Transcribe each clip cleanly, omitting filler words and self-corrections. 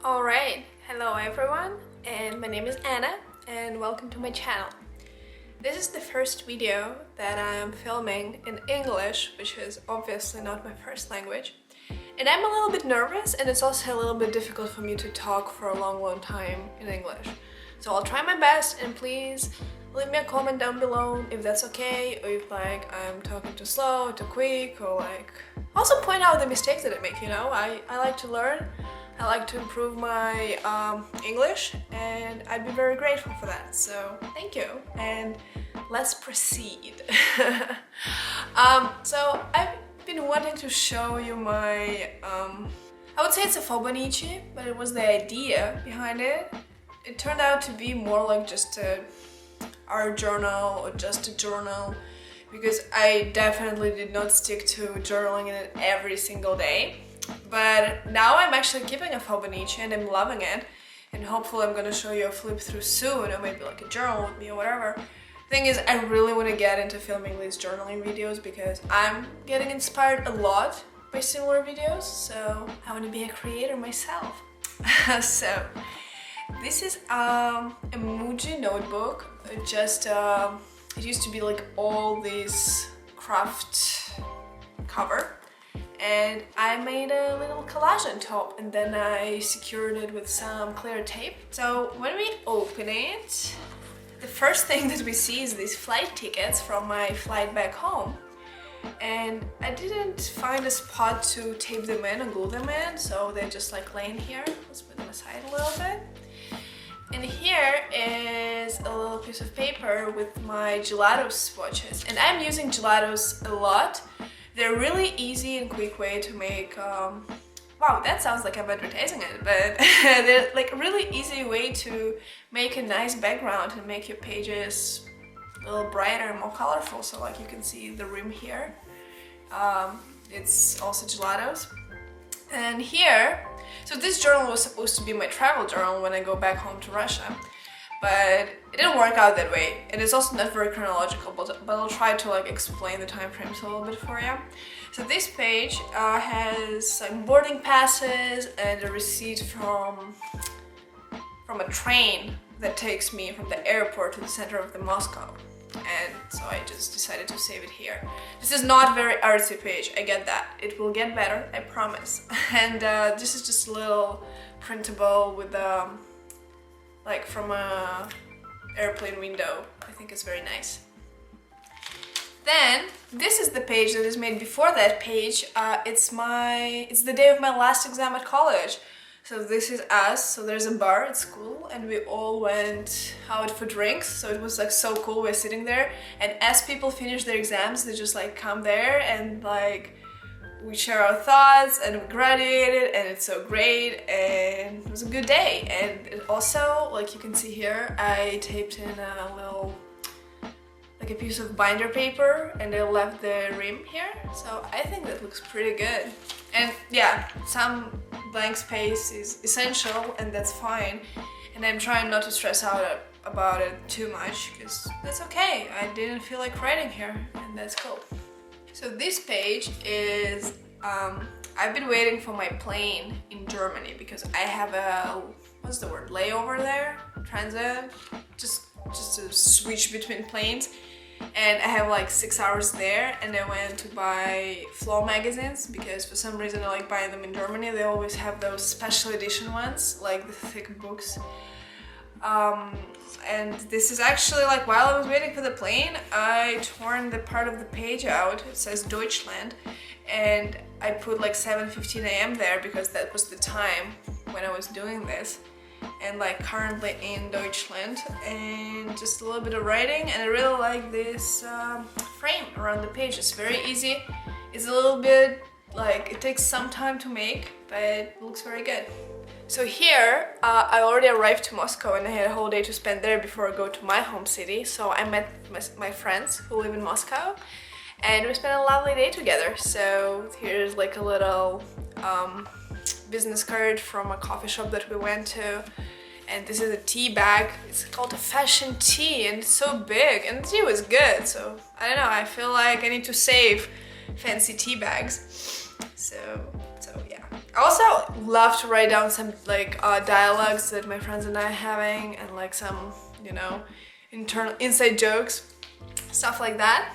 Alright, hello everyone, and my name is Anna, and welcome to my channel. This is the first video that I am filming in English, which is obviously not my first language. And I'm a little bit nervous, and it's also a little bit difficult for me to talk for a long time in English. So I'll try my best, and please leave me a comment down below if that's okay, or if I'm talking too slow, too quick, or also point out the mistakes that I make, you know? I like to learn. I like to improve my English, and I'd be very grateful for that. So thank you, and let's proceed. So I've been wanting to show you my, I would say it's a Fauxbonichi, but it was the idea behind it. It turned out to be more like just a art journal or just a journal, because I definitely did not stick to journaling in it every single day. But now I'm actually keeping a Fauxbonichi and I'm loving it, and hopefully I'm gonna show you a flip through soon, or maybe like a journal with me or whatever. Thing is, I really want to get into filming these journaling videos because I'm getting inspired a lot by similar videos, so I want to be a creator myself. So this is a Muji notebook. It used to be like all this craft cover. And I made a little collage on top, and then I secured it with some clear tape. So when we open it, the first thing that we see is these flight tickets from my flight back home. And I didn't find a spot to tape them in and glue them in, so they're just like laying here. Let's put them aside a little bit. And here is a little piece of paper with my gelato swatches. And I'm using gelatos a lot. They're really easy and quick way to make, wow, that sounds like I'm advertising it, but they're like a really easy way to make a nice background and make your pages a little brighter and more colorful. So like you can see the rim here. It's also gelatos. And here, so this journal was supposed to be my travel journal when I go back home to Russia. But it didn't work out that way, and it's also not very chronological, but I'll try to explain the time frames a little bit for you. So this page has boarding passes and a receipt from a train that takes me from the airport to the center of the Moscow. And so I just decided to save it here. This is not a very artsy page, I get that. It will get better, I promise. And this is just a little printable with from a airplane window. I think it's very nice. Then this is the page that is made before that page. It's the day of my last exam at college. So this is us. So there's a bar at school, and we all went out for drinks. So it was so cool. We're sitting there, and as people finish their exams, they just come there and we share our thoughts, and we graduated, and it's so great, and it was a good day. And it also, like you can see here, I taped in a little, a piece of binder paper, and I left the rim here. So I think that looks pretty good. And yeah, some blank space is essential, and that's fine. And I'm trying not to stress out about it too much, because that's okay. I didn't feel like writing here, and that's cool. So this page is, I've been waiting for my plane in Germany because I have a, what's the word, layover there? Transit? Just to switch between planes. And I have 6 hours there, and I went to buy Flow magazines because for some reason I like buying them in Germany. They always have those special edition ones, like the thick books. And this is actually while I was waiting for the plane, I torn the part of the page out. It says Deutschland, and I put 7:15 a.m. there because that was the time when I was doing this. And currently in Deutschland, and just a little bit of writing, and I really like this frame around the page. It's very easy. It's a little bit it takes some time to make, but it looks very good. So here, I already arrived to Moscow, and I had a whole day to spend there before I go to my home city. So I met my friends who live in Moscow, and we spent a lovely day together. So here's a little business card from a coffee shop that we went to. And this is a tea bag. It's called a fashion tea, and it's so big, and the tea was good. So I don't know, I feel like I need to save fancy tea bags. So yeah. I also love to write down some like dialogues that my friends and I are having, and like some, you know, internal inside jokes, stuff like that.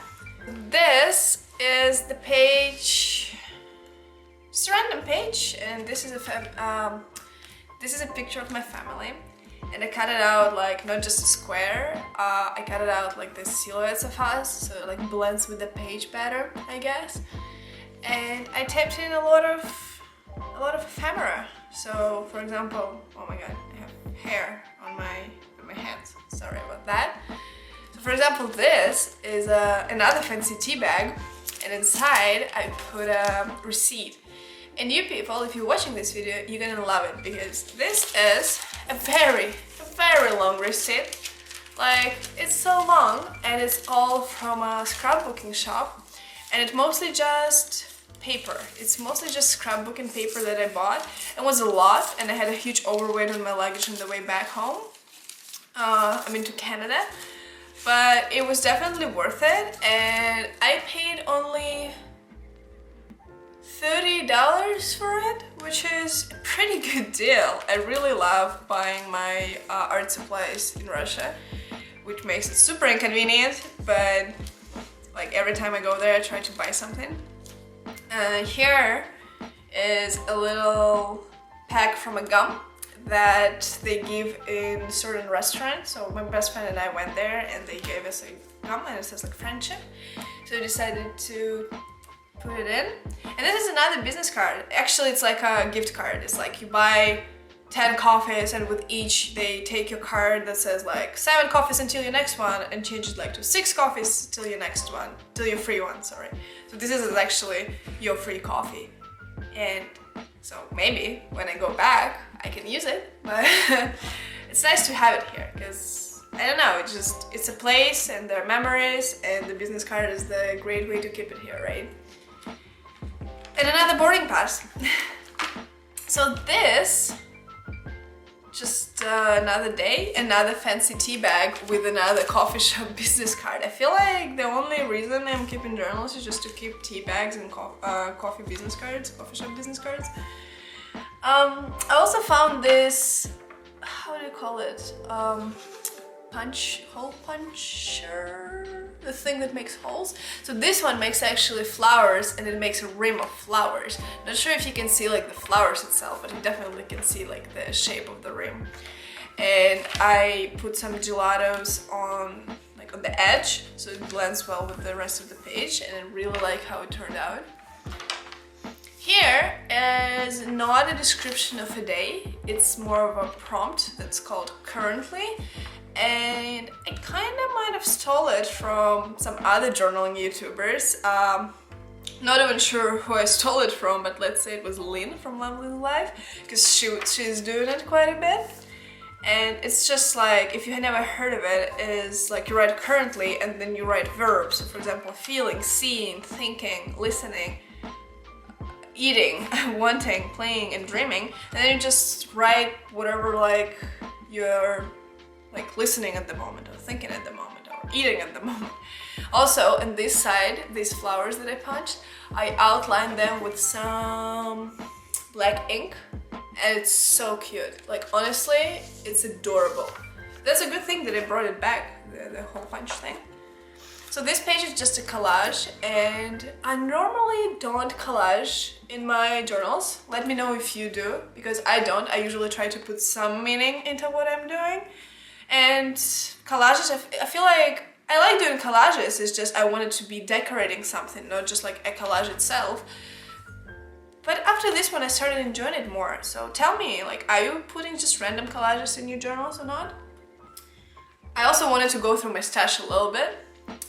This is the page, just a random page, and this is a picture of my family, and I cut it out like not just a square. I cut it out like the silhouettes of us, so it like blends with the page better, I guess. And I typed in a lot of ephemera. So, for example, oh my god, I have hair on my hands. Sorry about that. So, for example, this is another fancy tea bag, and inside I put a receipt. And you people, if you're watching this video, you're gonna love it, because this is a very long receipt. Like, it's so long, and it's all from a scrapbooking shop, and it's mostly just paper. It's mostly just scrapbooking paper that I bought. It was a lot, and I had a huge overweight on my luggage on the way back home. To Canada. But it was definitely worth it, and I paid only $30 for it, which is a pretty good deal. I really love buying my art supplies in Russia, which makes it super inconvenient, but like every time I go there I try to buy something. Here is a little pack from a gum that they give in certain restaurants. So my best friend and I went there, and they gave us a gum, and it says like friendship. So I decided to put it in. And this is another business card. Actually, it's like a gift card. It's like you buy 10 coffees, and with each they take your card that says like 7 coffees until your next one, and change it like to 6 coffees till your next one, till your free one, sorry. So this is actually your free coffee. And so maybe when I go back I can use it, but it's nice to have it here, because I don't know, it's a place and there are memories, and the business card is the great way to keep it here, right? And another boarding pass. So this, just another day, another fancy tea bag with another coffee shop business card. I feel like the only reason I'm keeping journals is just to keep tea bags and coffee business cards, coffee shop business cards. I also found this, how do you call it? Hole puncher? The thing that makes holes. So this one makes actually flowers, and it makes a rim of flowers. Not sure if you can see like the flowers itself, but you definitely can see like the shape of the rim. And I put some gelatos on the edge, so it blends well with the rest of the page, and I really like how it turned out. Here is not a description of a day, it's more of a prompt that's called currently, and I kind of might have stole it from some other journaling YouTubers. Not even sure who I stole it from, but let's say it was Lynn from Lovely Life, because she's doing it quite a bit. And it's just like, if you had never heard of it, is like you write currently and then you write verbs. So for example, feeling, seeing, thinking, listening, eating, wanting, playing, and dreaming. And then you just write whatever like you're like listening at the moment, or thinking at the moment, or eating at the moment. Also, on this side, these flowers that I punched, I outlined them with some black ink, and it's so cute. Like honestly, it's adorable. That's a good thing that I brought it back, the whole punch thing. So this page is just a collage, and I normally don't collage in my journals. Let me know if you do, because I don't. I usually try to put some meaning into what I'm doing. And collages, I feel like I like doing collages, it's just I wanted to be decorating something, not just like a collage itself. But after this one I started enjoying it more. So tell me, like, are you putting just random collages in your journals or not? I also wanted to go through my stash a little bit.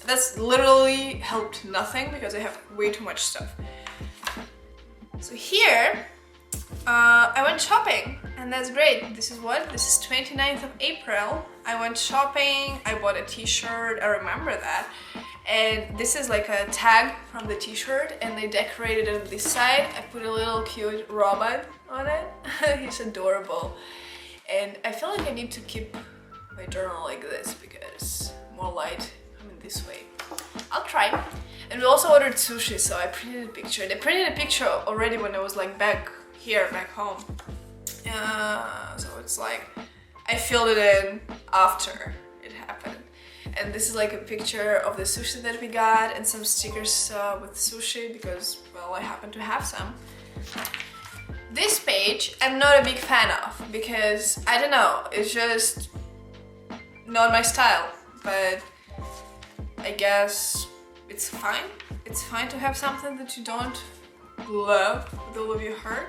That's literally helped nothing because I have way too much stuff. So here, I went shopping, and that's great. This is what? This is 29th of April. I went shopping, I bought a t-shirt, I remember that. And this is like a tag from the t-shirt, and they decorated it on this side. I put a little cute robot on it. He's adorable. And I feel like I need to keep my journal like this because more light coming this way. I'll try. And we also ordered sushi, so I printed a picture. They printed a picture already when I was like back here back home. So it's like I filled it in after it happened. And this is like a picture of the sushi that we got and some stickers with sushi because, well, I happen to have some. This page I'm not a big fan of because, I don't know, it's just not my style, but I guess it's fine. It's fine to have something that you don't love with all of your heart.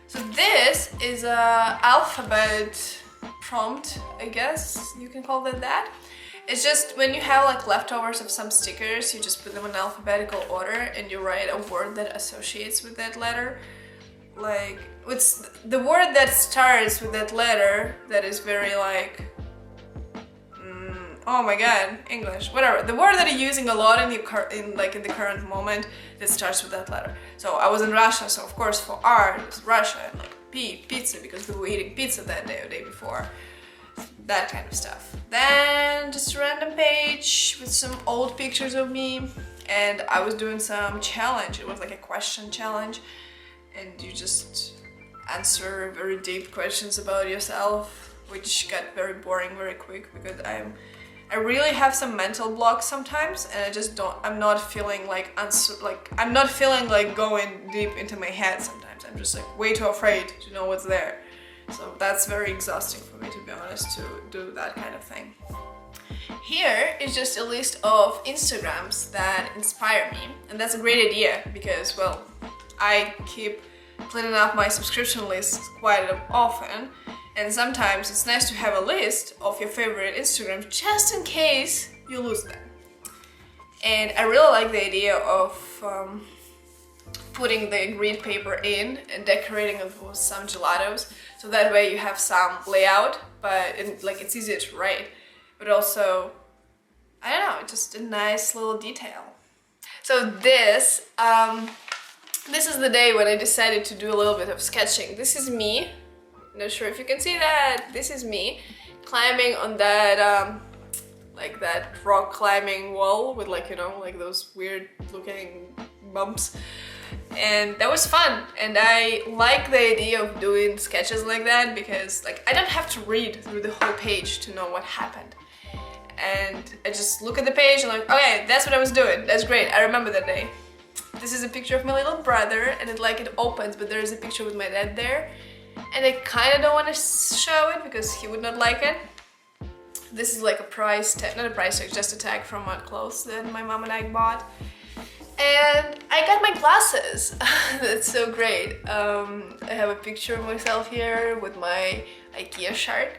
So this is a alphabet prompt, I guess you can call it that. It's just when you have like leftovers of some stickers, you just put them in alphabetical order and you write a word that associates with that letter. Like, it's the word that starts with that letter that is very like, oh my god, English, whatever. The word that you're using a lot in the current moment that starts with that letter. So I was in Russia, so of course for R it was Russia, and like P, pizza, because we were eating pizza that day or day before. That kind of stuff. Then just a random page with some old pictures of me, and I was doing some challenge. It was like a question challenge, and you just answer very deep questions about yourself, which got very boring very quick because I really have some mental blocks sometimes, and I just don't. I'm not feeling like I'm not feeling like going deep into my head sometimes. I'm just like way too afraid to know what's there. So that's very exhausting for me, to be honest, to do that kind of thing. Here is just a list of Instagrams that inspire me, and that's a great idea because, well, I keep cleaning up my subscription lists quite often, and sometimes it's nice to have a list of your favorite Instagrams just in case you lose them. And I really like the idea of putting the grid paper in and decorating it with some gelatos, so that way you have some layout, but it's easier to write, but also, I don't know, just a nice little detail. So this is the day when I decided to do a little bit of sketching. This is me, not sure if you can see that, this is me climbing on that that rock climbing wall with those weird looking bumps. And that was fun, and I like the idea of doing sketches like that because I don't have to read through the whole page to know what happened. And I just look at the page and like, okay, that's what I was doing, that's great, I remember that day. This is a picture of my little brother, and it opens, but there is a picture with my dad there. And I kind of don't want to show it because he would not like it. This is like a price tag, not a price tag, just a tag from my clothes that my mom and I bought. And I got my glasses. That's so great. I have a picture of myself here with my IKEA shirt.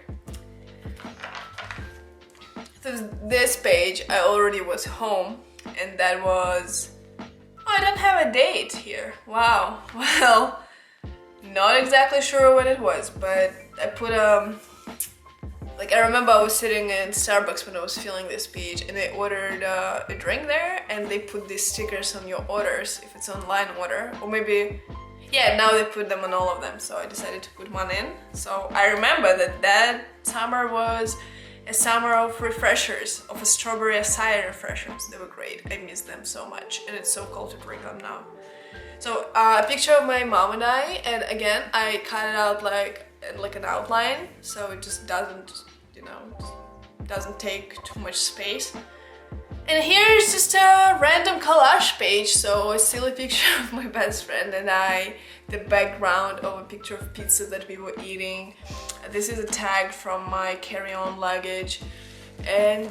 So this page, I already was home, and that was... Oh, I don't have a date here. Wow. Well, not exactly sure what it was, but I put I remember I was sitting in Starbucks when I was filling this page, and I ordered a drink there, and they put these stickers on your orders if it's online order, or maybe, yeah, now they put them on all of them, so I decided to put one in. So I remember that summer was a summer of refreshers, of a strawberry acai refreshers. They were great, I miss them so much, and it's so cold to drink them now. So a picture of my mom and I, and again, I cut it out like an outline, so it just doesn't, doesn't take too much space. And here is just a random collage page, so a silly picture of my best friend and I, the background of a picture of pizza that we were eating. This is a tag from my carry-on luggage, and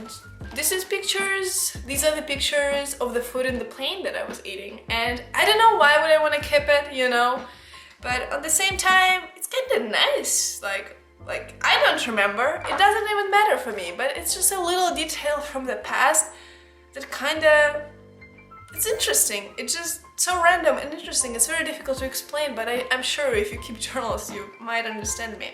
these are the pictures of the food in the plane that I was eating. And I don't know why would I want to keep it, but at the same time, it's kind of nice. Like I don't remember, it doesn't even matter for me, but it's just a little detail from the past that it's interesting. It's just so random and interesting. It's very difficult to explain, but I'm sure if you keep journals, you might understand me.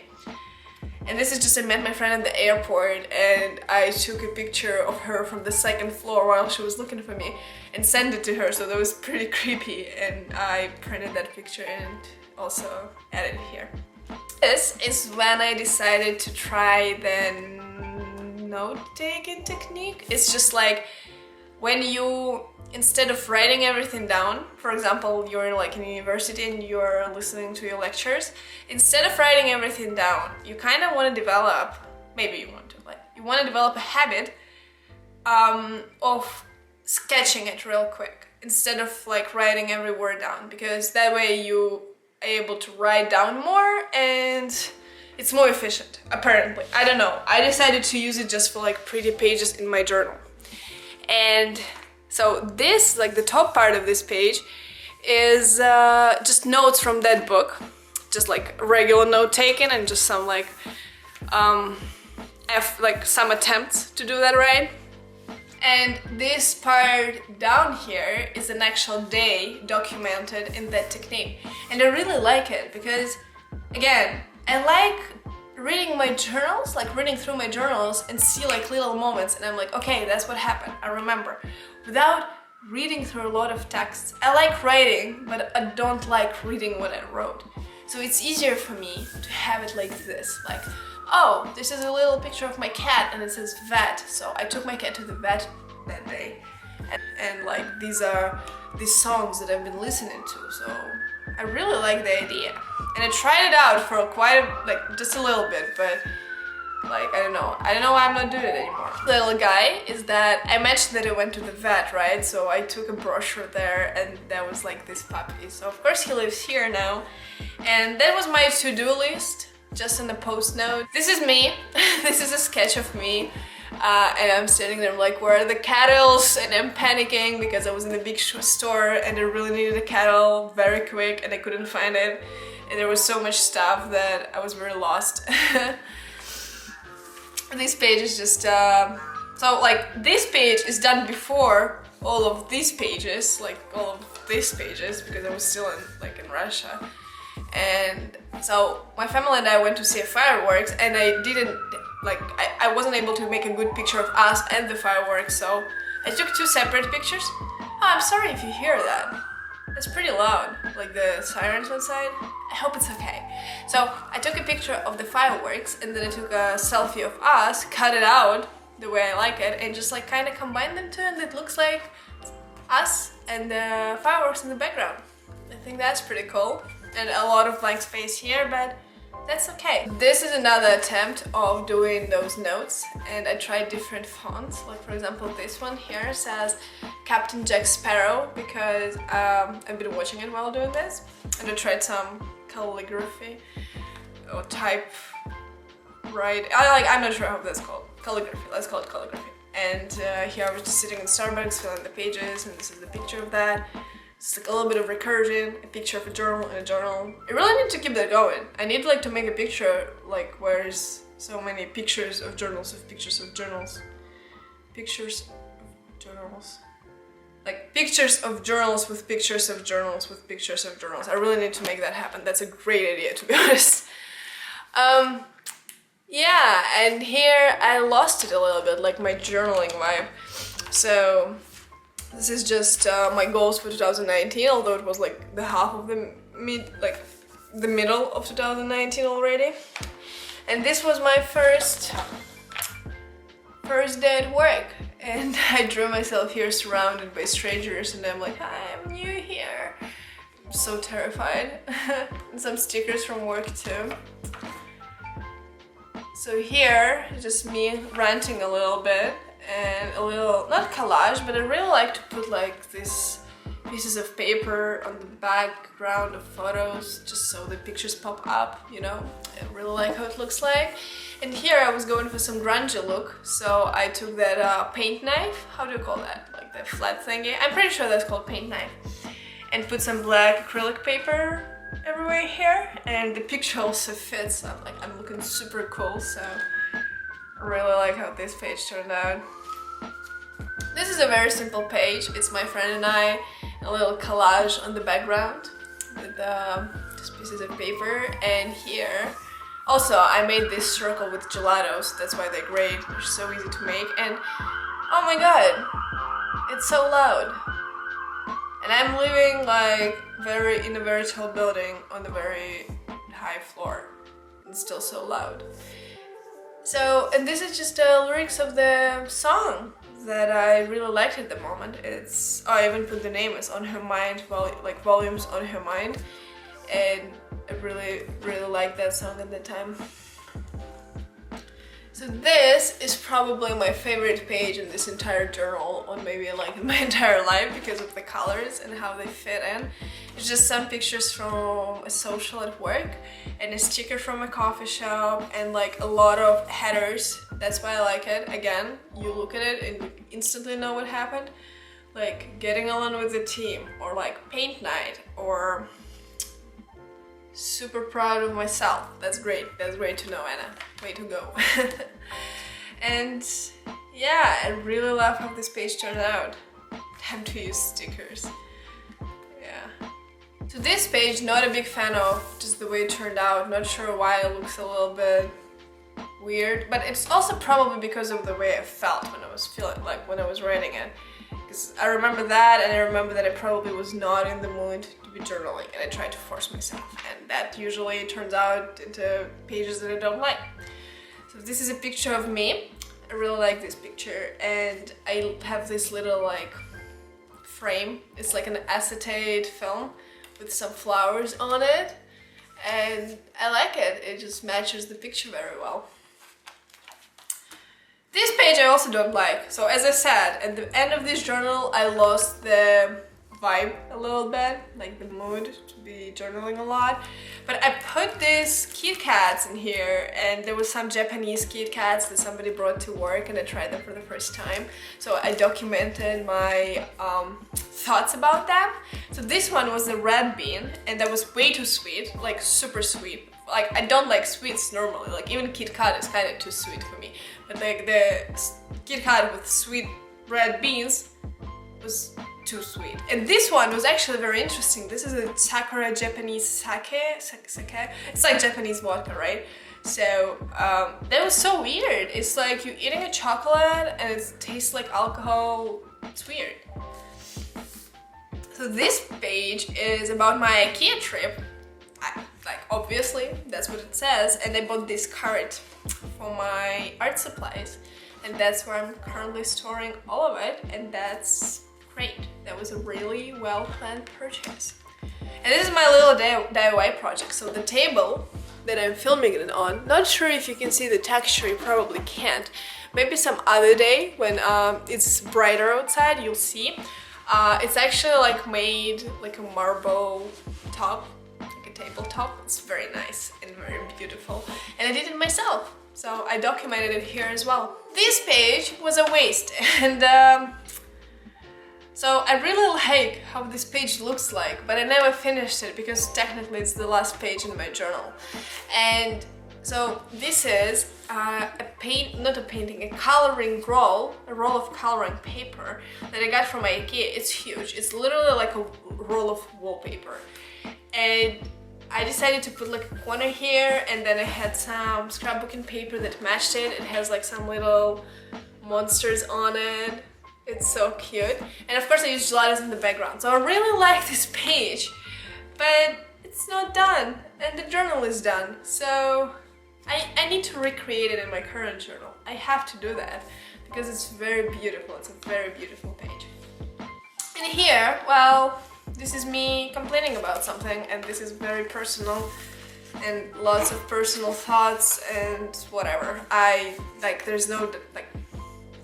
And this is just, I met my friend at the airport, and I took a picture of her from the second floor while she was looking for me and sent it to her, so that was pretty creepy, and I printed that picture and also added it here. This is when I decided to try the note-taking technique. It's just like when you instead of writing everything down, for example, you're like in university and you're listening to your lectures, instead of writing everything down, you kind of want to develop, maybe you want to, like, you want to develop a habit of sketching it real quick instead of like writing every word down, because that way you are able to write down more and it's more efficient, apparently. I don't know. I decided to use it just for like pretty pages in my journal. And so this, like the top part of this page, is just notes from that book, just like regular note taking and just some like some attempts to do that right. And this part down here is an actual day documented in that technique. And I really like it because, again, I like reading my journals, like reading through my journals and see like little moments and I'm like, okay, that's what happened, I remember. Without reading through a lot of texts. I like writing, but I don't like reading what I wrote. So it's easier for me to have it like this, like, oh, this is a little picture of my cat and it says vet, so I took my cat to the vet that day. And like these are these songs that I've been listening to, so I really like the idea. And I tried it out for just a little bit, but like, I don't know why I'm not doing it anymore. The little guy is that I mentioned that I went to the vet, right? So I took a brochure there and that was like this puppy. So of course he lives here now. And that was my to-do list, just in the post note. This is me. This is a sketch of me. And I'm standing there like, where are the cattles? And I'm panicking because I was in the big store and I really needed a cattle very quick and I couldn't find it. And there was so much stuff that I was very lost. This page is just, so like this page is done before all of these pages, like all of these pages, because I was still in Russia. And so my family and I went to see fireworks and I wasn't able to make a good picture of us and the fireworks, so I took two separate pictures. Oh, I'm sorry if you hear that. It's pretty loud, like the sirens outside. I hope it's okay. So I took a picture of the fireworks and then I took a selfie of us, cut it out the way I like it, and just like kind of combined them two, and it looks like us and the fireworks in the background. I think that's pretty cool. And a lot of blank space here, but that's okay. This is another attempt of doing those notes, and I tried different fonts. Like for example, this one here says Captain Jack Sparrow because I've been watching it while doing this, and I tried some calligraphy or type. Right? I'm not sure how that's called. Calligraphy. Let's call it calligraphy. And here I was just sitting in Starbucks filling the pages, and this is the picture of that. It's like a little bit of recursion, a picture of a journal and a journal. I really need to keep that going. I need like to make a picture like where there's so many pictures of journals with pictures of journals. Pictures of journals. Like pictures of journals with pictures of journals with pictures of journals. I really need to make that happen. That's a great idea, to be honest. Yeah, and here I lost it a little bit, like my journaling vibe. So this is just my goals for 2019, although it was like the half of the middle of 2019 already. And this was my first day at work, and I drew myself here surrounded by strangers, and I'm like, hi, I'm new here. I'm so terrified. And some stickers from work too. So here, just me ranting a little bit. And a little, not collage, but I really like to put like these pieces of paper on the background of photos just so the pictures pop up, you know. I really like how it looks like. And here I was going for some grungy look, so I took that paint knife, how do you call that? Like the flat thingy? I'm pretty sure that's called paint knife. And put some black acrylic paper everywhere here, and the picture also fits. I'm looking super cool, so I really like how this page turned out. This is a very simple page. It's my friend and I, a little collage on the background with just pieces of paper. And here, also I made this circle with gelatos. That's why they're great. They're so easy to make. And oh my god, it's so loud. And I'm living like in a very tall building on a very high floor. It's still so loud. So, and this is just the lyrics of the song, that I really liked at the moment. It's, oh, I even put the name, is On Her Mind, like Volumes on Her Mind, and I really liked that song at the time. So this is probably my favorite page in this entire journal, or maybe like in my entire life, because of the colors and how they fit in. It's just some pictures from a social at work and a sticker from a coffee shop and like a lot of headers. That's why I like it. Again, you look at it and you instantly know what happened. Like getting along with the team, or like paint night, or super proud of myself. That's great. That's great to know, Anna. Way to go. And yeah, I really love how this page turned out. Time to use stickers. Yeah. So this page, not a big fan of just the way it turned out. Not sure why it looks a little bit weird, but it's also probably because of the way I felt when I was writing it. Because I remember that, and I remember that I probably was not in the mood to be journaling, and I tried to force myself, and that usually turns out into pages that I don't like. So this is a picture of me. I really like this picture, and I have this little like frame. It's like an acetate film with some flowers on it, and I like it. It just matches the picture very well. This page I also don't like. So as I said, at the end of this journal I lost the vibe a little bit, like the mood to be journaling a lot. But I put these Kit Kats in here, and there was some Japanese Kit Kats that somebody brought to work, and I tried them for the first time. So I documented my thoughts about them. So this one was the red bean, and that was way too sweet, like super sweet. Like I don't like sweets normally, like even Kit Kat is kind of too sweet for me. But like the Kit Kat with sweet red beans was too sweet. And this one was actually very interesting. This is a Sakura Japanese sake. It's like Japanese vodka, right? So that was so weird. It's like you're eating a chocolate and it tastes like alcohol. It's weird. So this page is about my IKEA trip. Like obviously that's what it says, and I bought this cart for my art supplies, and that's where I'm currently storing all of it, and that's great. That was a really well planned purchase. And this is my little DIY project. So the table that I'm filming it on, not sure if you can see the texture, you probably can't. Maybe some other day when it's brighter outside you'll see. It's actually like made like a marble top, tabletop. It's very nice and very beautiful, and I did it myself, so I documented it here as well. This page was a waste, and so I really like how this page looks like, but I never finished it because technically it's the last page in my journal. And so this is a coloring roll, a roll of coloring paper that I got from IKEA. It's huge. It's literally like a roll of wallpaper, and I decided to put like a corner here, and then I had some scrapbooking paper that matched it. It has like some little monsters on it. It's so cute. And of course I used gelatos in the background. So I really like this page, but it's not done, and the journal is done. So I need to recreate it in my current journal. I have to do that because it's very beautiful. It's a very beautiful page. And here, well, this is me complaining about something, and this is very personal and lots of personal thoughts and whatever.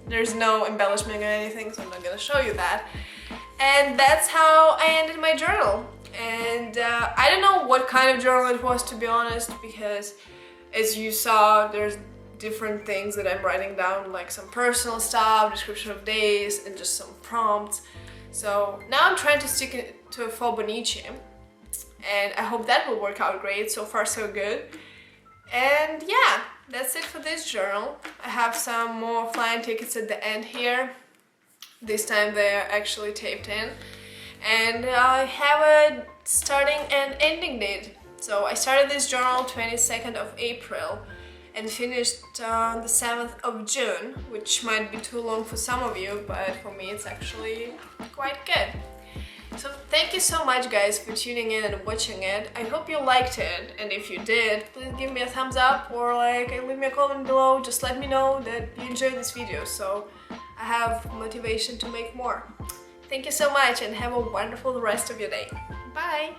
There's no embellishment or anything, so I'm not gonna show you that. And that's how I ended my journal. And I don't know what kind of journal it was, to be honest, because as you saw, there's different things that I'm writing down, like some personal stuff, description of days, and just some prompts. So now I'm trying to stick it to a Fauxbonichi, and I hope that will work out great. So far so good. And yeah, that's it for this journal. I have some more flying tickets at the end here. This time they're actually taped in. And I have a starting and ending date. So I started this journal 22nd of April and finished on the 7th of June, which might be too long for some of you, but for me it's actually quite good. So thank you so much guys for tuning in and watching it. I hope you liked it, and if you did, please give me a thumbs up or leave me a comment below. Just let me know that you enjoyed this video so I have motivation to make more. Thank you so much and have a wonderful rest of your day. Bye!